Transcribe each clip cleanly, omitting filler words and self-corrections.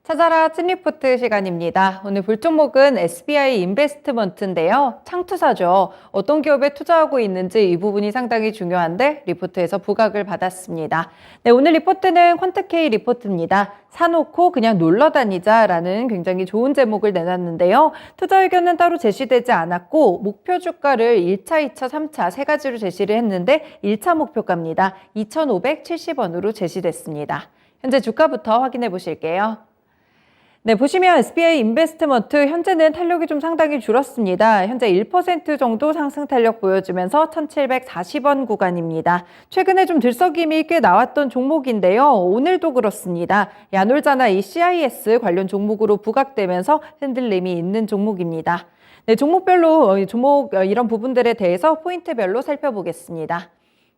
찾아라 찐리포트 시간입니다. 오늘 볼 종목은 SBI 인베스트먼트인데요. 창투사죠. 어떤 기업에 투자하고 있는지 이 부분이 상당히 중요한데 리포트에서 부각을 받았습니다. 네, 오늘 리포트는 퀀트K 리포트입니다. 사놓고 그냥 놀러 다니자라는 굉장히 좋은 제목을 내놨는데요. 투자 의견은 따로 제시되지 않았고 목표 주가를 1차, 2차, 3차 세 가지로 제시를 했는데 1차 목표가입니다. 2,570원으로 제시됐습니다. 현재 주가부터 확인해 보실게요. 네, 보시면 SBI 인베스트먼트 현재는 탄력이 좀 상당히 줄었습니다. 현재 1% 정도 상승 탄력 보여주면서 1,740원 구간입니다. 최근에 좀 들썩임이 꽤 나왔던 종목인데요. 오늘도 그렇습니다. 야놀자나 이 CIS 관련 종목으로 부각되면서 흔들림이 있는 종목입니다. 네, 종목별로 이런 부분들에 대해서 포인트별로 살펴보겠습니다.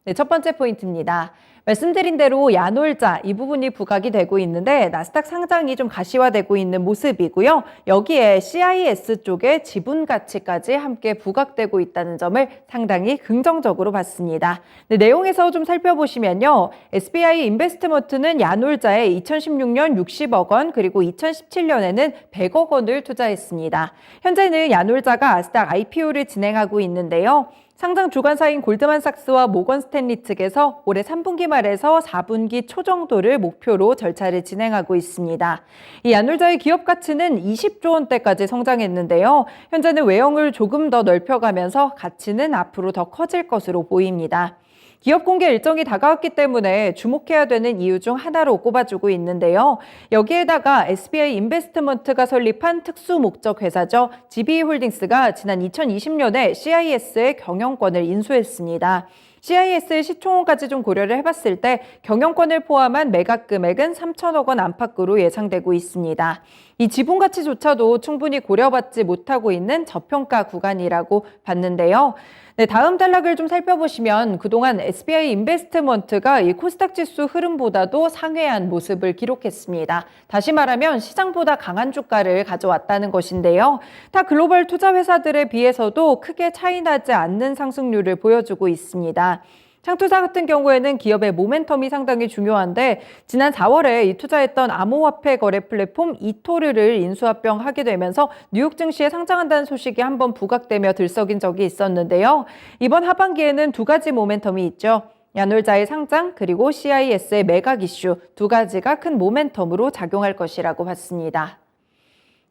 네, 첫 번째 포인트입니다. 말씀드린 대로 야놀자 이 부분이 부각이 되고 있는데 나스닥 상장이 좀 가시화되고 있는 모습이고요. 여기에 CIS 쪽의 지분 가치까지 함께 부각되고 있다는 점을 상당히 긍정적으로 봤습니다. 네, 내용에서 좀 살펴보시면요. SBI 인베스트먼트는 야놀자에 2016년 60억 원 그리고 2017년에는 100억 원을 투자했습니다. 현재는 야놀자가 나스닥 IPO를 진행하고 있는데요. 상장 주관사인 골드만삭스와 모건 스탠리 측에서 올해 3분기 말에서 4분기 초 정도를 목표로 절차를 진행하고 있습니다. 이 야놀자의 기업 가치는 20조 원대까지 성장했는데요. 현재는 외형을 조금 더 넓혀가면서 가치는 앞으로 더 커질 것으로 보입니다. 기업 공개 일정이 다가왔기 때문에 주목해야 되는 이유 중 하나로 꼽아주고 있는데요. 여기에다가 SBI 인베스트먼트가 설립한 특수 목적 회사죠. GB홀딩스가 지난 2020년에 CIS의 경영권을 인수했습니다. CIS의 시총까지 좀 고려를 해봤을 때 경영권을 포함한 매각 금액은 3천억 원 안팎으로 예상되고 있습니다. 이 지분 가치조차도 충분히 고려받지 못하고 있는 저평가 구간이라고 봤는데요. 네, 다음 단락을 좀 살펴보시면 그동안 SBI 인베스트먼트가 이 코스닥 지수 흐름보다도 상회한 모습을 기록했습니다. 다시 말하면 시장보다 강한 주가를 가져왔다는 것인데요. 타 글로벌 투자 회사들에 비해서도 크게 차이나지 않는 상승률을 보여주고 있습니다. 창투사 같은 경우에는 기업의 모멘텀이 상당히 중요한데 지난 4월에 투자했던 암호화폐 거래 플랫폼 이토르를 인수합병하게 되면서 뉴욕 증시에 상장한다는 소식이 한번 부각되며 들썩인 적이 있었는데요. 이번 하반기에는 두 가지 모멘텀이 있죠. 야놀자의 상장 그리고 CIS의 매각 이슈 두 가지가 큰 모멘텀으로 작용할 것이라고 봤습니다.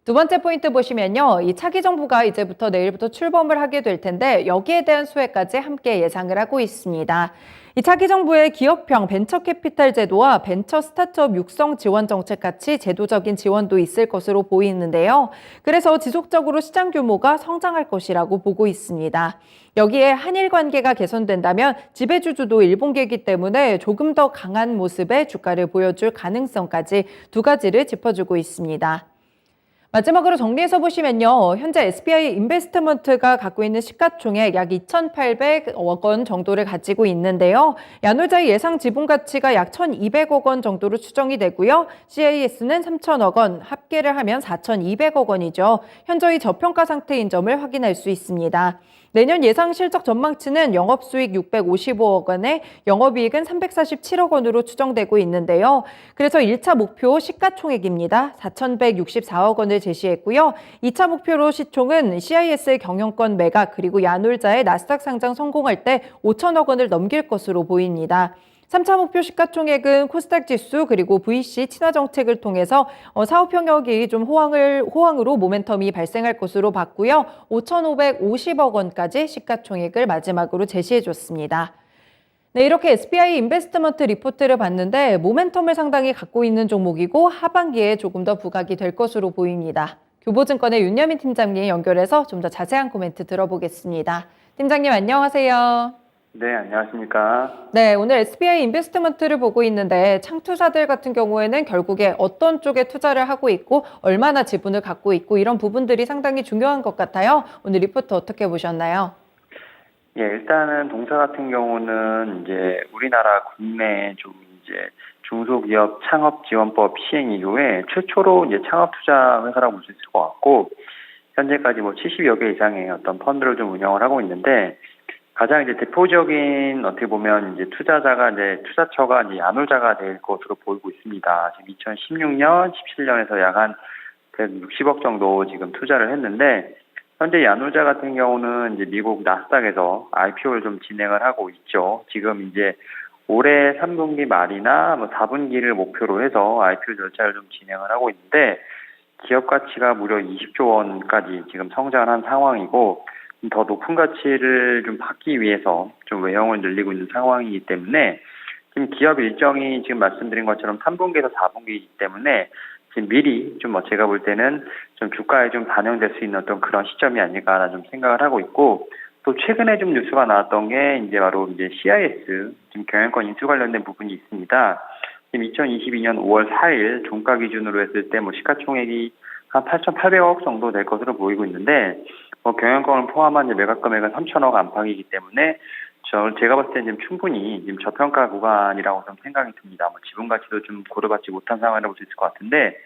두 번째 포인트 보시면요. 이 차기 정부가 이제부터 내일부터 출범을 하게 될 텐데 여기에 대한 수혜까지 함께 예상을 하고 있습니다. 이 차기 정부의 기업형 벤처 캐피탈 제도와 벤처 스타트업 육성 지원 정책 같이 제도적인 지원도 있을 것으로 보이는데요. 그래서 지속적으로 시장 규모가 성장할 것이라고 보고 있습니다. 여기에 한일 관계가 개선된다면 지배주주도 일본계이기 때문에 조금 더 강한 모습의 주가를 보여줄 가능성까지 두 가지를 짚어주고 있습니다. 마지막으로 정리해서 보시면요. 현재 SBI 인베스트먼트가 갖고 있는 시가총액 약 2,800억 원 정도를 가지고 있는데요. 야놀자의 예상 지분 가치가 약 1,200억 원 정도로 추정이 되고요. CIS는 3,000억 원, 합계를 하면 4,200억 원이죠. 현저히 저평가 상태인 점을 확인할 수 있습니다. 내년 예상 실적 전망치는 영업수익 655억 원에 영업이익은 347억 원으로 추정되고 있는데요. 그래서 1차 목표 시가총액입니다. 4,164억 원을 제시했고요. 2차 목표로 시총은 CIS의 경영권 매각 그리고 야놀자의 나스닥 상장 성공할 때 5천억 원을 넘길 것으로 보입니다. 3차 목표 시가총액은 코스닥 지수 그리고 VC 친화 정책을 통해서 사업 영역이 좀 호황으로 모멘텀이 발생할 것으로 봤고요. 5,550억 원까지 시가총액을 마지막으로 제시해줬습니다. 네, 이렇게 SBI 인베스트먼트 리포트를 봤는데 모멘텀을 상당히 갖고 있는 종목이고 하반기에 조금 더 부각이 될 것으로 보입니다. 교보증권의 윤여민 팀장님 연결해서 좀 더 자세한 코멘트 들어보겠습니다. 팀장님 안녕하세요. 네, 안녕하십니까. 네, 오늘 SBI 인베스트먼트를 보고 있는데 창투사들 같은 경우에는 결국에 어떤 쪽에 투자를 하고 있고 얼마나 지분을 갖고 있고 이런 부분들이 상당히 중요한 것 같아요. 오늘 리포트 어떻게 보셨나요? 예, 일단은 동사 같은 경우는 이제 우리나라 국내 좀 이제 중소기업 창업지원법 시행 이후에 최초로 이제 창업 투자 회사라고 볼 수 있을 것 같고 현재까지 뭐 70여 개 이상의 어떤 펀드를 좀 운영을 하고 있는데 가장 이제 대표적인 어떻게 보면 이제 투자처가 이제 야놀자가 될 것으로 보이고 있습니다. 지금 2016년, 17년에서 약 한 160억 정도 지금 투자를 했는데, 현재 야놀자 같은 경우는 이제 미국 나스닥에서 IPO를 좀 진행을 하고 있죠. 지금 이제 올해 3분기 말이나 뭐 4분기를 목표로 해서 IPO 절차를 좀 진행을 하고 있는데, 기업 가치가 무려 20조 원까지 지금 성장을 한 상황이고, 더 높은 가치를 좀 받기 위해서 좀 외형을 늘리고 있는 상황이기 때문에, 지금 기업 일정이 지금 말씀드린 것처럼 3분기에서 4분기이기 때문에 지금 미리 좀 제가 볼 때는 좀 주가에 좀 반영될 수 있는 어떤 그런 시점이 아닐까라는 좀 생각을 하고 있고, 또 최근에 좀 뉴스가 나왔던 게 이제 바로 이제 CIS 지금 경영권 인수 관련된 부분이 있습니다. 지금 2022년 5월 4일 종가 기준으로 했을 때 뭐 시가총액이 한 8,800억 정도 될 것으로 보이고 있는데, 뭐 경영권을 포함한 이제 매각 금액은 3천억 안팎이기 때문에 제가 봤을 때 지금 충분히 지금 저평가 구간이라고 좀 생각이 듭니다. 뭐 지분 가치도 좀 고려받지 못한 상황이라고 볼 수 있을 것 같은데,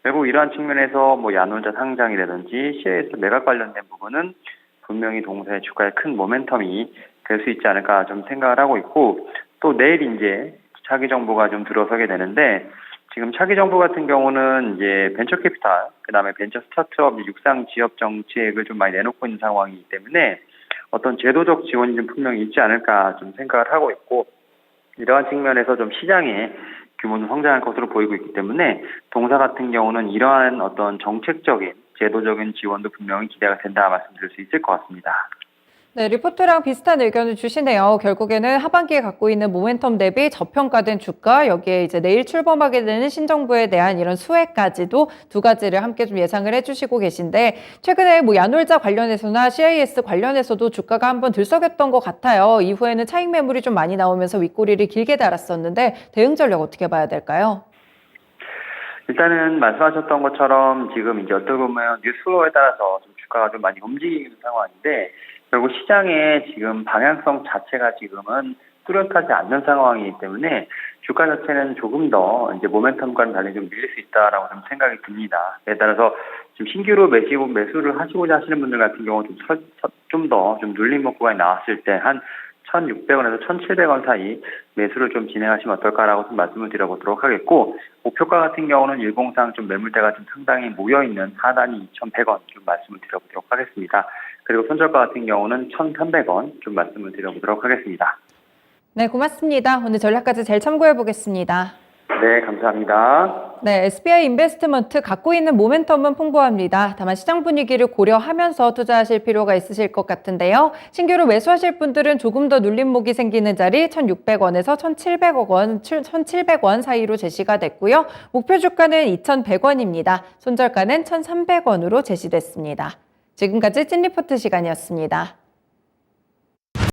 결국 이러한 측면에서 뭐 야놀자 상장이라든지 CIS 매각 관련된 부분은 분명히 동사의 주가에 큰 모멘텀이 될 수 있지 않을까 좀 생각을 하고 있고, 또 내일 이제 차기 정부가 좀 들어서게 되는데, 지금 차기 정부 같은 경우는 이제 벤처 캐피탈, 그다음에 벤처 스타트업 육상 지역 정책을 좀 많이 내놓고 있는 상황이기 때문에 어떤 제도적 지원이 좀 분명히 있지 않을까 좀 생각을 하고 있고, 이러한 측면에서 좀 시장의 규모는 성장할 것으로 보이고 있기 때문에 동사 같은 경우는 이러한 어떤 정책적인 제도적인 지원도 분명히 기대가 된다 말씀드릴 수 있을 것 같습니다. 네, 리포트랑 비슷한 의견을 주시네요. 결국에는 하반기에 갖고 있는 모멘텀 대비 저평가된 주가, 여기에 이제 내일 출범하게 되는 신정부에 대한 이런 수혜까지도 두 가지를 함께 좀 예상을 해주시고 계신데, 최근에 뭐 야놀자 관련해서나 CIS 관련해서도 주가가 한번 들썩였던 것 같아요. 이후에는 차익 매물이 좀 많이 나오면서 윗꼬리를 길게 달았었는데, 대응 전략 어떻게 봐야 될까요? 일단은 말씀하셨던 것처럼 지금 이제 어떻게 보면 뉴스에 따라서 좀 주가가 좀 많이 움직이는 상황인데, 결국 시장의 지금 방향성 자체가 지금은 뚜렷하지 않는 상황이기 때문에 주가 자체는 조금 더 이제 모멘텀과는 달리 좀 밀릴 수 있다라고 좀 생각이 듭니다. 에 따라서 지금 신규로 매수를 하시고자 하시는 분들 같은 경우 좀 더 좀 눌림 구간이 나왔을 때 한 1,600원에서 1,700원 사이 매수를 좀 진행하시면 어떨까라고 좀 말씀을 드려보도록 하겠고, 목표가 같은 경우는 일봉상 좀 매물대가 좀 상당히 모여있는 하단이 2,100원 좀 말씀을 드려보도록 하겠습니다. 그리고 손절가 같은 경우는 1,300원 좀 말씀을 드려보도록 하겠습니다. 네, 고맙습니다. 오늘 전략까지 잘 참고해 보겠습니다. 네, 감사합니다. 네, SBI 인베스트먼트 갖고 있는 모멘텀은 풍부합니다. 다만 시장 분위기를 고려하면서 투자하실 필요가 있으실 것 같은데요. 신규로 매수하실 분들은 조금 더 눌림목이 생기는 자리 1,600원에서 1,700원 사이로 제시가 됐고요. 목표 주가는 2,100원입니다. 손절가는 1,300원으로 제시됐습니다. 지금까지 찐리포트 시간이었습니다.